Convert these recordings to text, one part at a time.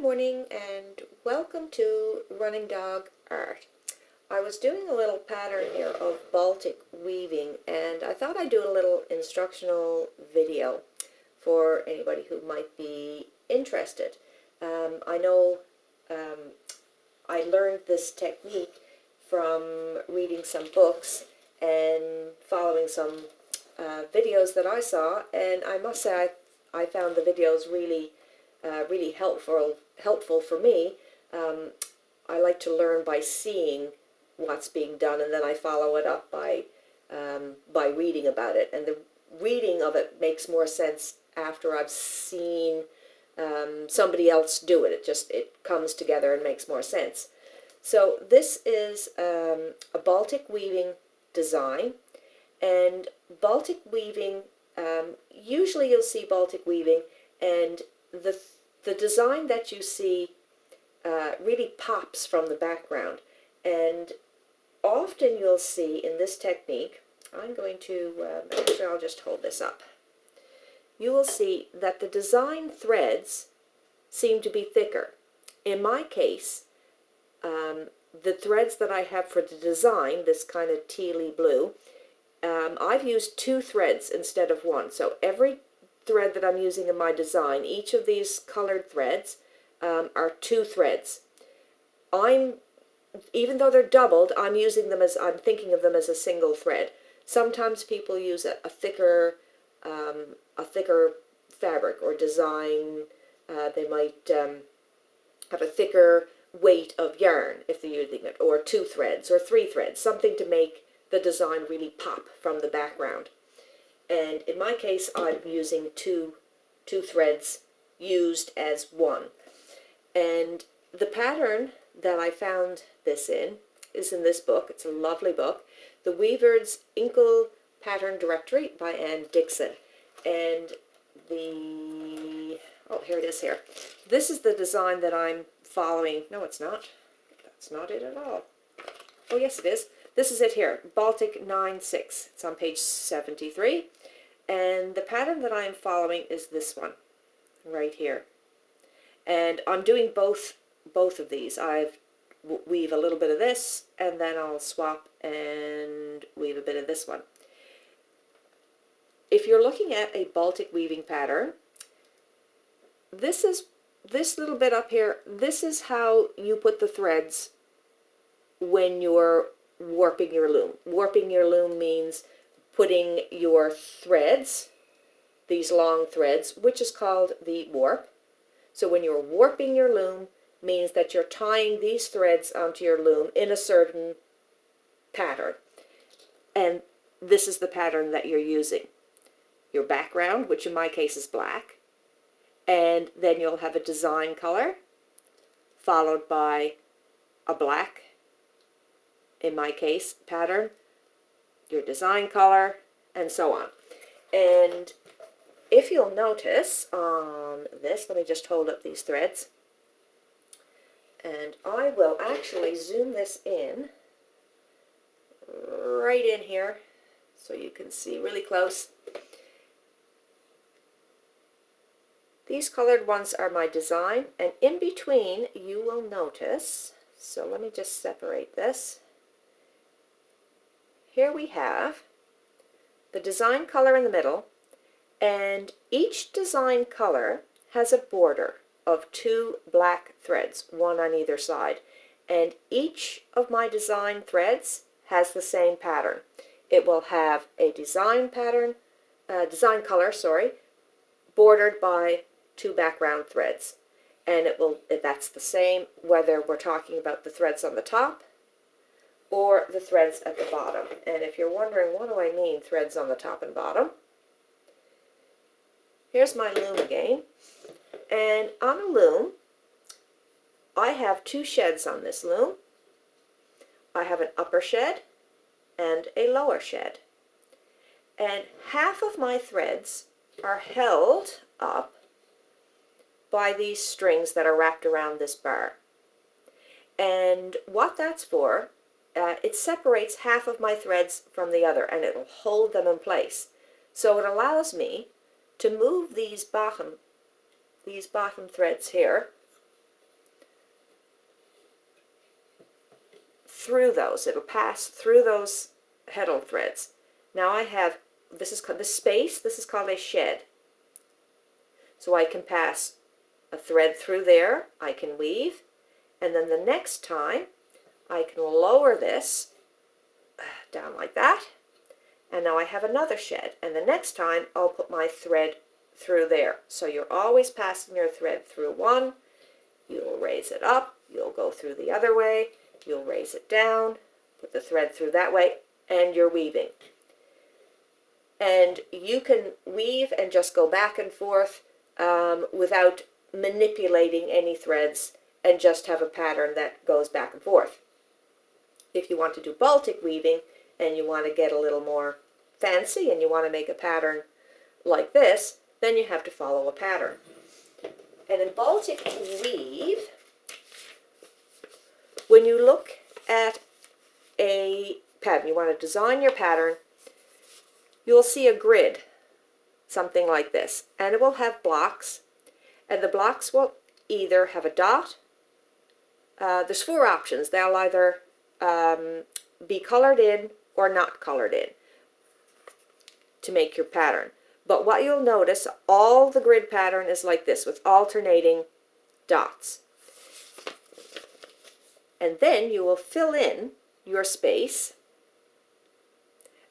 morning and welcome to Running Dog Art. I was doing a little pattern here of Baltic weaving and I thought I'd do a little instructional video for anybody who might be interested. I know I learned this technique from reading some books and following some videos that I saw, and I must say I found the videos really helpful for me. I like to learn by seeing what's being done, and then I follow it up by reading about it. And the reading of it makes more sense after I've seen somebody else do it. It comes together and makes more sense. So this is a Baltic weaving design, and Baltic weaving, usually you'll see Baltic weaving and the design that you see really pops from the background, and often you'll see in this technique, I'm going to, actually I'll just hold this up, you will see that the design threads seem to be thicker. In my case, the threads that I have for the design, this kind of tealy blue, I've used 2 threads instead of 1, so every thread that I'm using in my design, each of these colored threads are 2 threads. Even though they're doubled, I'm thinking of them as a single thread. Sometimes people use a thicker fabric or design. They might have a thicker weight of yarn if they're using it, or 2 threads or 3 threads, something to make the design really pop from the background. And in my case, I'm using two threads used as 1. And the pattern that I found this in is in this book. It's a lovely book, The Weaver's Inkle Pattern Directory by Anne Dixon. And here it is here. This is the design that I'm following. No, it's not. That's not it at all. Oh, yes, it is. This is it here, Baltic 9-6. It's on page 73. And the pattern that I'm following is this one, right here. And I'm doing both of these. I've weave a little bit of this, and then I'll swap and weave a bit of this one. If you're looking at a Baltic weaving pattern, this little bit up here, this is how you put the threads when you're warping your loom. Warping your loom means putting your threads, these long threads, which is called the warp. So when you're warping your loom, means that you're tying these threads onto your loom in a certain pattern. And this is the pattern that you're using. Your background, which in my case is black, and then you'll have a design color, followed by a black, in my case, pattern, your design color, and so on. And if you'll notice on this, let me just hold up these threads, and I will actually zoom this in, right in here, so you can see really close. These colored ones are my design, and in between you will notice, so let me just separate this. Here we have the design color in the middle, and each design color has a border of 2 black threads, 1 on either side. And each of my design threads has the same pattern. It will have a design pattern, design color, bordered by 2 background threads. And that's the same whether we're talking about the threads on the top or the threads at the bottom. And if you're wondering, what do I mean, threads on the top and bottom? Here's my loom again. And on a loom, I have 2 sheds on this loom. I have an upper shed and a lower shed. And half of my threads are held up by these strings that are wrapped around this bar. And what that's for, it separates half of my threads from the other, and it will hold them in place. So it allows me to move these bottom threads here through those. It'll pass through those heddle threads. Now I have, this is called the space, this is called a shed. So I can pass a thread through there, I can weave, and then the next time I can lower this down like that, and now I have another shed, and the next time I'll put my thread through there. So you're always passing your thread through one, you'll raise it up, you'll go through the other way, you'll raise it down, put the thread through that way, and you're weaving. And you can weave and just go back and forth without manipulating any threads, and just have a pattern that goes back and forth. If you want to do Baltic weaving and you want to get a little more fancy and you want to make a pattern like this, then you have to follow a pattern. And in Baltic weave, when you look at a pattern, you want to design your pattern, you'll see a grid, something like this, and it will have blocks, and the blocks will either have a dot. There's four options. They'll either be colored in or not colored in to make your pattern. But what you'll notice, all the grid pattern is like this with alternating dots. And then you will fill in your space,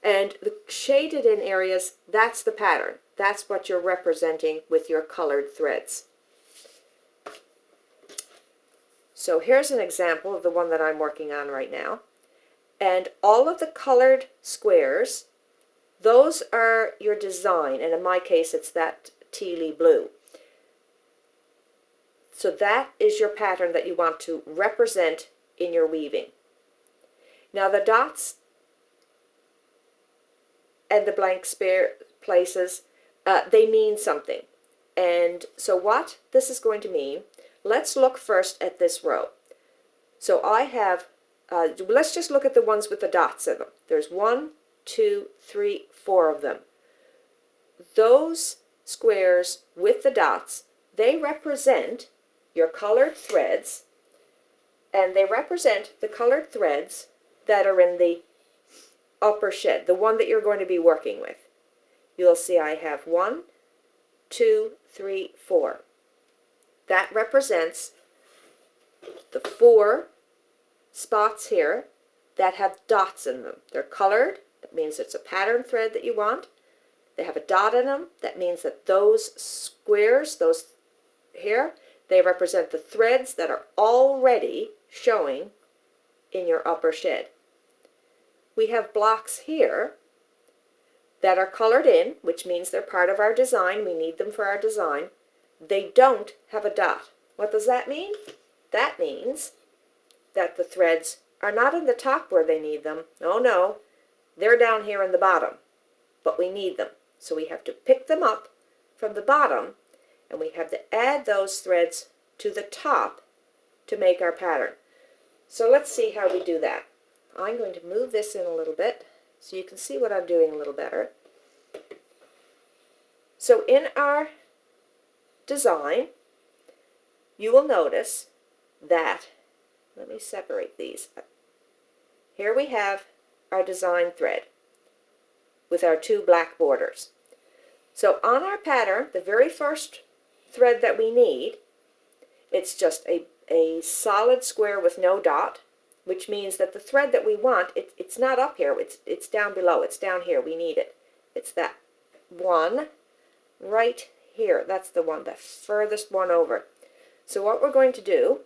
and the shaded in areas, that's the pattern. That's what you're representing with your colored threads. So here's an example of the one that I'm working on right now. And all of the colored squares, those are your design. And in my case, it's that tealy blue. So that is your pattern that you want to represent in your weaving. Now the dots and the blank spare places, they mean something. And so what this is going to mean, let's look first at this row. So I have, let's just look at the ones with the dots in them. There's 1, 2, 3, 4 of them. Those squares with the dots, they represent your colored threads, and they represent the colored threads that are in the upper shed, the one that you're going to be working with. You'll see I have 1, 2, 3, 4. That represents the 4 spots here that have dots in them. They're colored. That means it's a pattern thread that you want. They have a dot in them. That means that those squares, those here, they represent the threads that are already showing in your upper shed. We have blocks here that are colored in, which means they're part of our design. We need them for our design. They don't have a dot. What does that mean? That means that the threads are not in the top where they need them. Oh no, they're down here in the bottom, but we need them. So we have to pick them up from the bottom, and we have to add those threads to the top to make our pattern. So let's see how we do that. I'm going to move this in a little bit so you can see what I'm doing a little better. So in our design, you will notice that, let me separate these. Here we have our design thread with our 2 black borders. So on our pattern, the very first thread that we need, it's just a solid square with no dot, which means that the thread that we want, it's not up here, it's down below, it's down here, we need it. It's that one right here, that's the one, the furthest one over. So what we're going to do,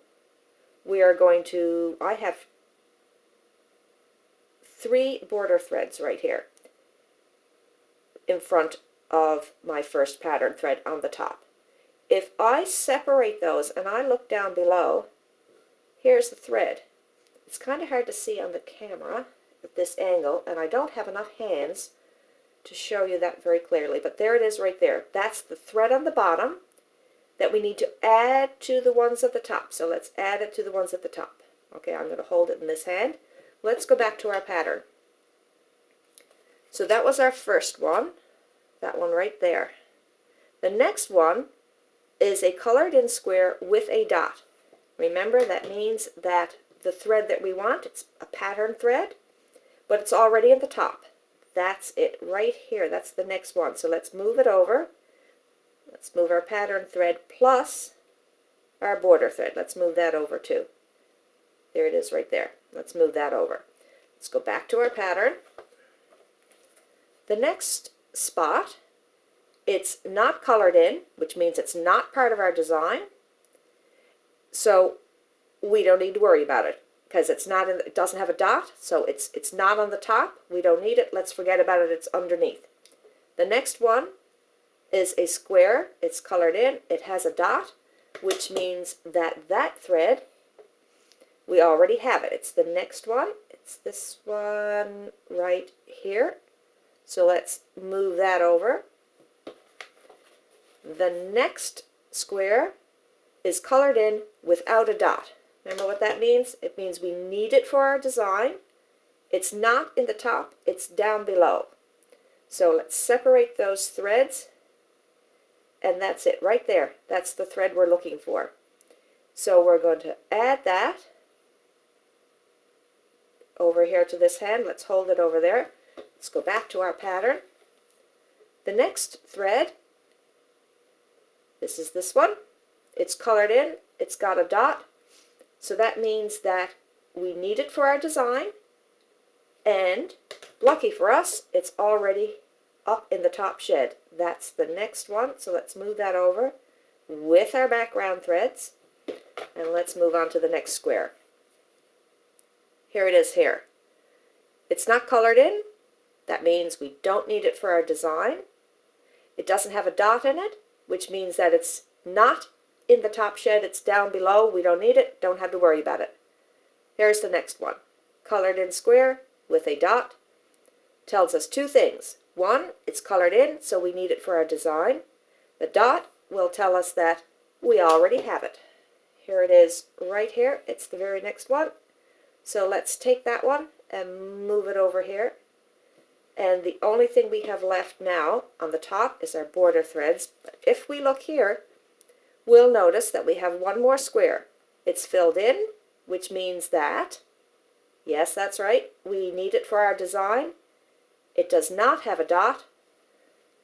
we are going to, I have 3 border threads right here in front of my first pattern thread on the top. If I separate those and I look down below, here's the thread. It's kind of hard to see on the camera at this angle, and I don't have enough hands to show you that very clearly, but there it is right there. That's the thread on the bottom that we need to add to the ones at the top. So let's add it to the ones at the top. Okay, I'm going to hold it in this hand. Let's go back to our pattern. So that was our first one, that one right there. The next one is a colored in square with a dot. Remember, that means that the thread that we want. It's a pattern thread, but it's already at the top. That's it right here. That's the next one. So let's move it over. Let's move our pattern thread plus our border thread. Let's move that over too. There it is right there. Let's move that over. Let's go back to our pattern. The next spot, it's not colored in, which means it's not part of our design. So we don't need to worry about it because it's not in, it doesn't have a dot, so it's not on the top. We don't need it. Let's forget about it. It's underneath. The next one is a square. It's colored in. It has a dot, which means that that thread, we already have it. It's the next one. It's this one right here. So let's move that over. The next square is colored in without a dot. Remember what that means? It means we need it for our design. It's not in the top, it's down below. So let's separate those threads, and that's it right there. That's the thread we're looking for. So we're going to add that over here to this hand. Let's hold it over there. Let's go back to our pattern. The next thread, this is this one. It's colored in, it's got a dot, so that means that we need it for our design, and lucky for us, it's already up in the top shed. That's the next one, so let's move that over with our background threads, and let's move on to the next square. Here it is here. It's not colored in, that means we don't need it for our design. It doesn't have a dot in it, which means that it's not in the top shed, it's down below. We don't need it, don't have to worry about it. Here's the next one. Colored in square with a dot. Tells us two things. One, it's colored in, so we need it for our design. The dot will tell us that we already have it. Here it is right here. It's the very next one. So let's take that one and move it over here. And the only thing we have left now on the top is our border threads. But if we look here, we'll notice that we have one more square. It's filled in, which means that, yes, that's right, we need it for our design. It does not have a dot,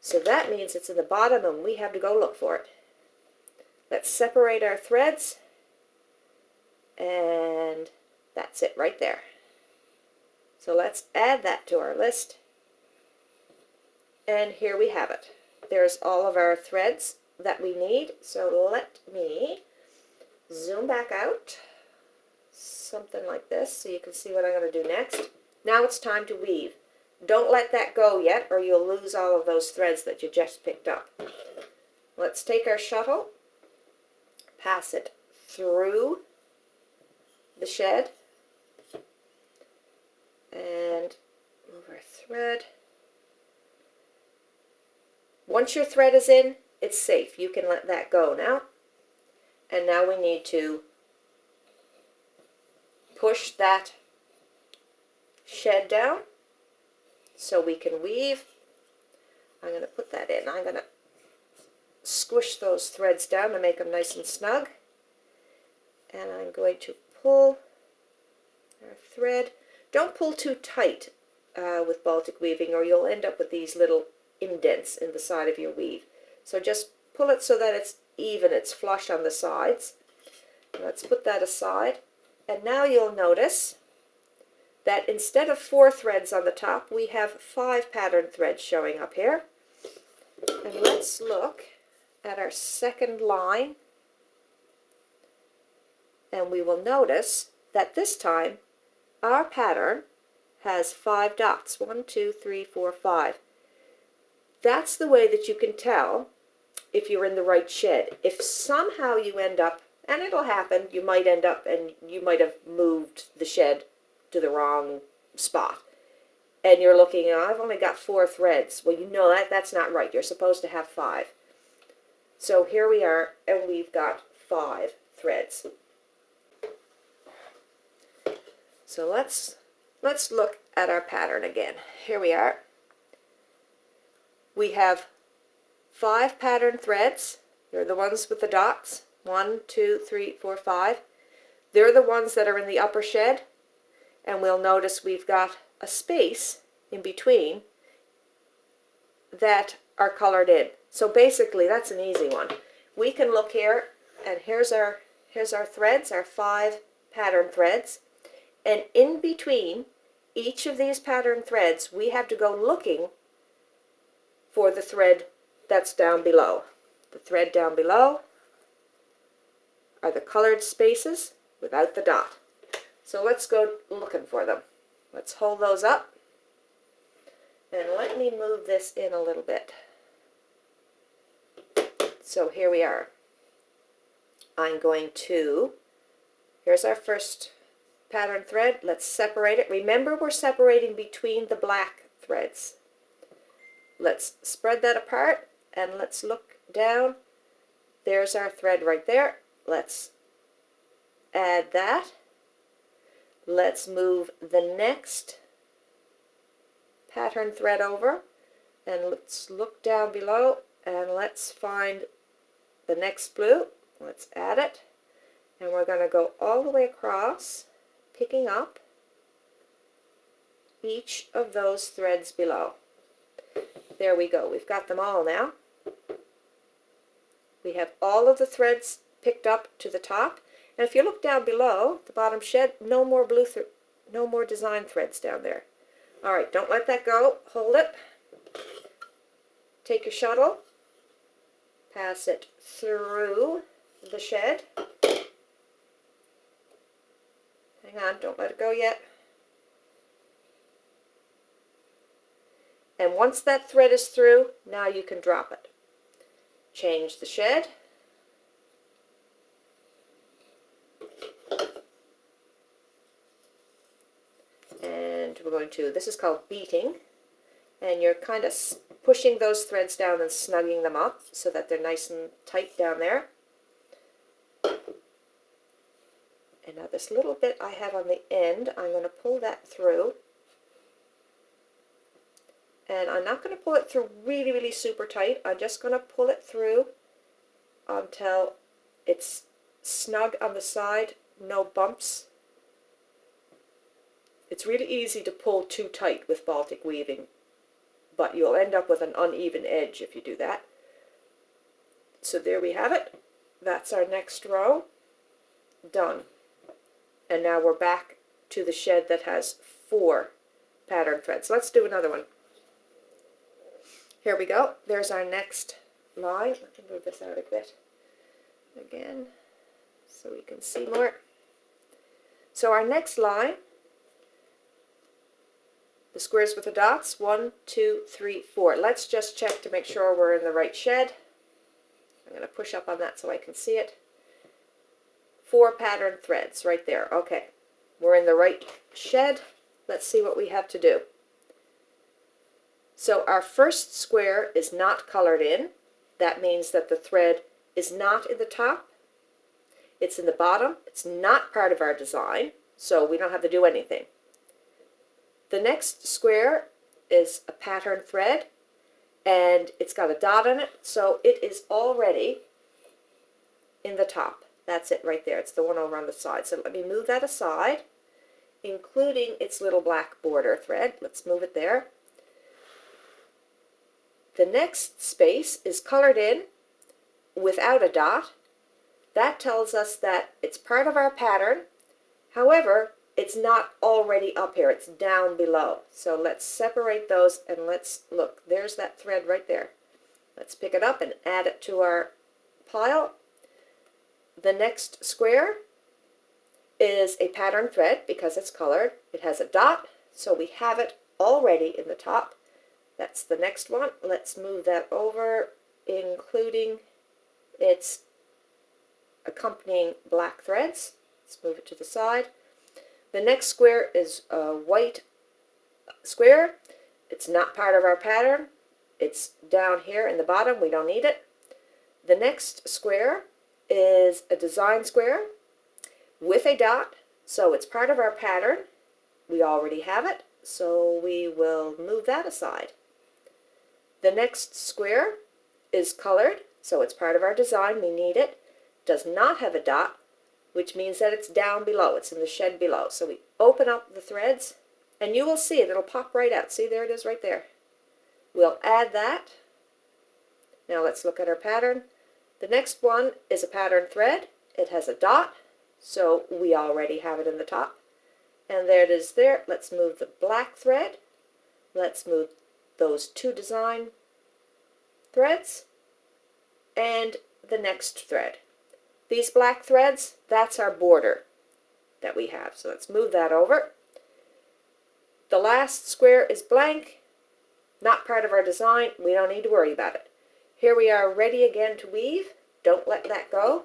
so that means it's in the bottom and we have to go look for it. Let's separate our threads, and that's it right there. So let's add that to our list, and here we have it. There's all of our threads that we need. So let me zoom back out, something like this, so you can see what I'm going to do next. Now it's time to weave. Don't let that go yet, or you'll lose all of those threads that you just picked up. Let's take our shuttle, pass it through the shed, and move our thread. Once your thread is in, it's safe. You can let that go now. And now we need to push that shed down so we can weave. I'm going to put that in. I'm going to squish those threads down to make them nice and snug. And I'm going to pull our thread. Don't pull too tight with Baltic weaving, or you'll end up with these little indents in the side of your weave. So just pull it so that it's even, it's flush on the sides. Let's put that aside. And now you'll notice that instead of 4 threads on the top, we have 5 pattern threads showing up here. And let's look at our second line. And we will notice that this time our pattern has 5 dots. 1, 2, 3, 4, 5. That's the way that you can tell if you're in the right shed. If somehow you end up, and it'll happen, you might end up and you might have moved the shed to the wrong spot. And you're looking, oh, I've only got 4 threads. Well, you know that's not right. You're supposed to have 5. So here we are, and we've got 5 threads. So let's look at our pattern again. Here we are. We have 5 pattern threads. They're the ones with the dots. 1, 2, 3, 4, 5. They're the ones that are in the upper shed, and we'll notice we've got a space in between that are colored in. So basically that's an easy one. We can look here, and here's our threads, our 5 pattern threads, and in between each of these pattern threads we have to go looking for the thread that's down below. The thread down below are the colored spaces without the dot. So let's go looking for them. Let's hold those up, and let me move this in a little bit. So here we are. I'm going to, here's our first pattern thread. Let's separate it. Remember, we're separating between the black threads. Let's spread that apart, and let's look down. There's our thread right there. Let's add that. Let's move the next pattern thread over, and let's look down below, and let's find the next blue. Let's add it, and we're going to go all the way across, picking up each of those threads below. There we go. We've got them all now. We have all of the threads picked up to the top, and if you look down below the bottom shed, no more no more design threads down there. All right, don't let that go. Hold it. Take your shuttle, pass it through the shed. Hang on, don't let it go yet. And once that thread is through, now you can drop it. Change the shed. And we're going to, this is called beating, and you're kind of pushing those threads down and snugging them up so that they're nice and tight down there. And now this little bit I have on the end, I'm going to pull that through. And I'm not going to pull it through really, really super tight. I'm just going to pull it through until it's snug on the side, no bumps. It's really easy to pull too tight with Baltic weaving, but you'll end up with an uneven edge if you do that. So there we have it. That's our next row. Done. And now we're back to the shed that has 4 pattern threads. Let's do another one. Here we go. There's our next line. Let me move this out a bit again so we can see more. So our next line, the squares with the dots, 1, 2, 3, 4. Let's just check to make sure we're in the right shed. I'm going to push up on that so I can see it. 4 pattern threads right there. Okay, we're in the right shed. Let's see what we have to do. So our first square is not colored in. That means that the thread is not in the top. It's in the bottom. It's not part of our design, so we don't have to do anything. The next square is a pattern thread, and it's got a dot on it, so it is already in the top. That's it right there. It's the one over on the side. So let me move that aside, including its little black border thread. Let's move it there. The next space is colored in without a dot. That tells us that it's part of our pattern. However, it's not already up here. It's down below. So let's separate those, and let's look. There's that thread right there. Let's pick it up and add it to our pile. The next square is a pattern thread because it's colored. It has a dot, so we have it already in the top. That's the next one. Let's move that over, including its accompanying black threads. Let's move it to the side. The next square is a white square. It's not part of our pattern. It's down here in the bottom. We don't need it. The next square is a design square with a dot, so it's part of our pattern. We already have it, so we will move that aside. The next square is colored, so it's part of our design. We need it. Does not have a dot, which means that it's down below. It's in the shed below. So we open up the threads, and you will see it. It'll pop right out. See, there it is right there. We'll add that. Now let's look at our pattern. The next one is a pattern thread. It has a dot, so we already have it in the top. And there it is there. Let's move the black thread. Let's move those two design threads and the next thread. These black threads, that's our border that we have. So let's move that over. The last square is blank, not part of our design. We don't need to worry about it. Here we are ready again to weave. Don't let that go.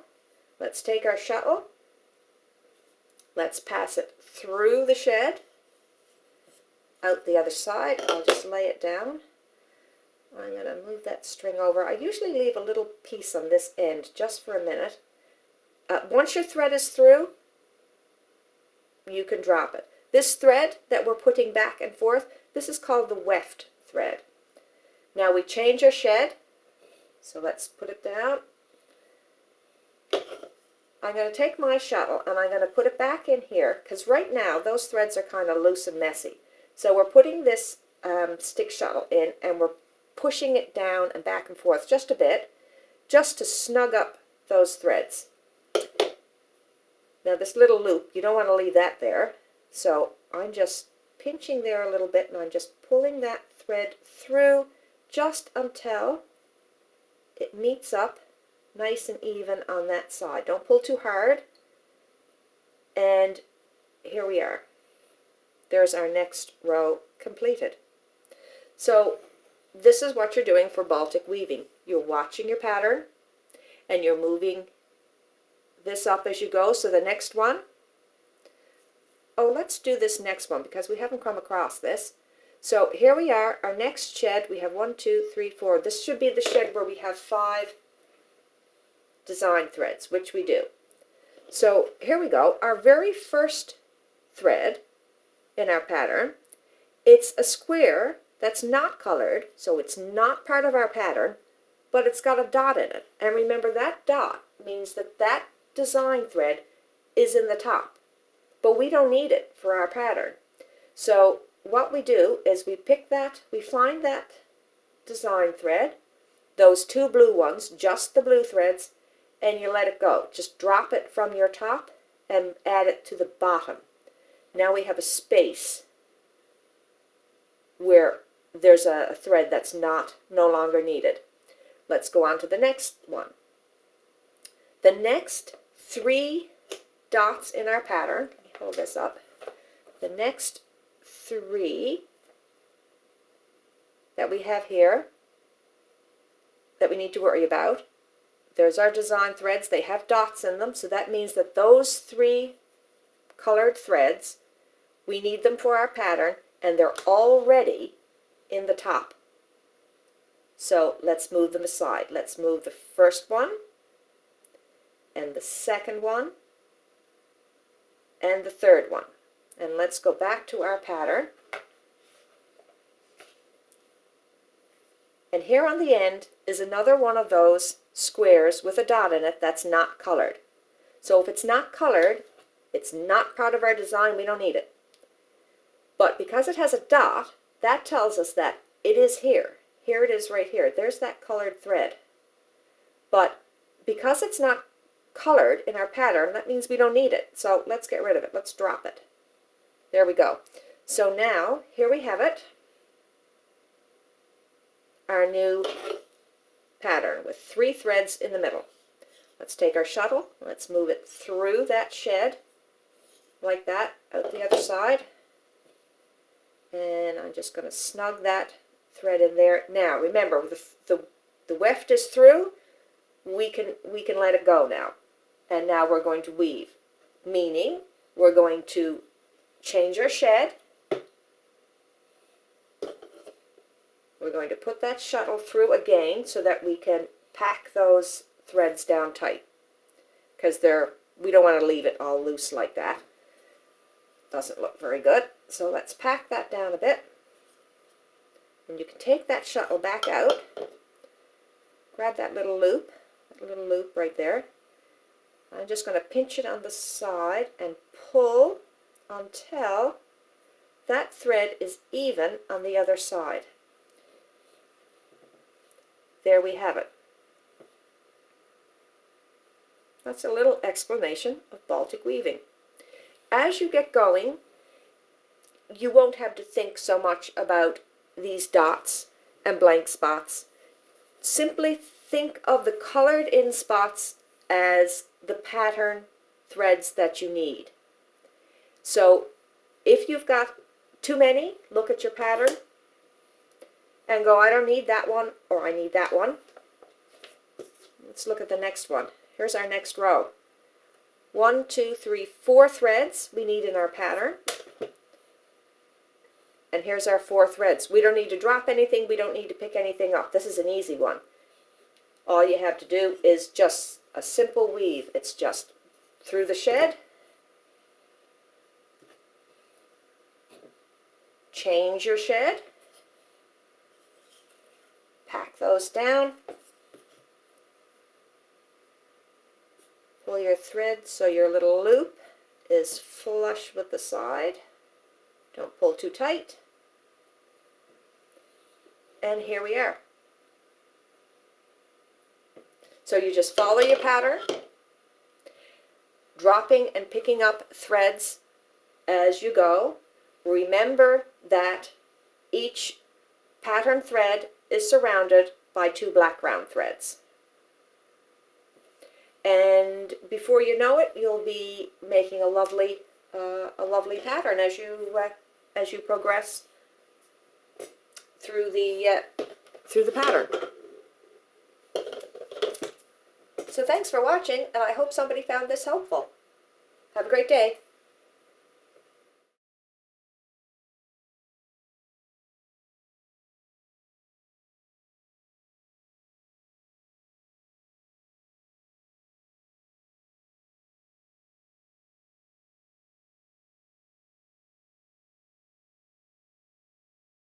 Let's take our shuttle. Let's pass it through the shed, out the other side. I'll just lay it down. I'm going to move that string over. I usually leave a little piece on this end just for a minute. Once your thread is through, you can drop it. This thread that we're putting back and forth, this is called the weft thread. Now we change our shed, so let's put it down. I'm going to take my shuttle and I'm going to put it back in here, because right now those threads are kind of loose and messy. So we're putting this stick shuttle in, and we're pushing it down and back and forth just a bit, just to snug up those threads. Now this little loop, you don't want to leave that there, so I'm just pinching there a little bit, and I'm just pulling that thread through just until it meets up nice and even on that side. Don't pull too hard. And here we are. There's our next row completed. So this is what you're doing for Baltic weaving. You're watching your pattern and you're moving this up as you go. So the next one, oh, let's do this next one because we haven't come across this. So here we are, our next shed. We have 1, 2, 3, 4. This should be the shed where we have 5 design threads, which we do. So here we go. Our very first thread in our pattern, it's a square that's not colored, so it's not part of our pattern, but it's got a dot in it. And remember, that dot means that that design thread is in the top, but we don't need it for our pattern. So what we do is we pick that, we find that design thread, those 2 blue ones, just the blue threads, and you let it go. Just drop it from your top and add it to the bottom. Now we have a space where there's a thread that's no longer needed. Let's go on to the next one. The next 3 dots in our pattern, let me hold this up. The next 3 that we have here that we need to worry about, there's our design threads. They have dots in them, so that means that those 3 colored threads, we need them for our pattern, and they're already in the top. So let's move them aside. Let's move the first one, and the second one, and the third one. And let's go back to our pattern. And here on the end is another one of those squares with a dot in it that's not colored. So if it's not colored, it's not part of our design, we don't need it. But because it has a dot, that tells us that it is here. Here it is right here. There's that colored thread. But because it's not colored in our pattern, that means we don't need it. So let's get rid of it. Let's drop it. There we go. So now, here we have it. Our new pattern with 3 threads in the middle. Let's take our shuttle. Let's move it through that shed like that, out the other side. And I'm just going to snug that thread in there. Now, remember, the weft is through. We can let it go now. And now we're going to weave, meaning we're going to change our shed. We're going to put that shuttle through again so that we can pack those threads down tight, because we don't want to leave it all loose like that. Doesn't look very good. So let's pack that down a bit. And you can take that shuttle back out, grab that little loop right there, I'm just going to pinch it on the side and pull until that thread is even on the other side. There we have it. That's a little explanation of Baltic weaving. As you get going, you won't have to think so much about these dots and blank spots. Simply think of the colored in spots as the pattern threads that you need. So if you've got too many, look at your pattern and go, I don't need that one, or I need that one. Let's look at the next one. Here's our next row. 1, 2, 3, 4 threads we need in our pattern. And here's our 4 threads. We don't need to drop anything. We don't need to pick anything up. This is an easy one. All you have to do is just a simple weave. It's just through the shed, change your shed, pack those down, pull your thread so your little loop is flush with the side. Don't pull too tight. And here we are. So you just follow your pattern, dropping and picking up threads as you go. Remember that each pattern thread is surrounded by 2 black round threads. And before you know it, you'll be making a lovely pattern as you progress through the pattern. So thanks for watching, and I hope somebody found this helpful. Have a great day.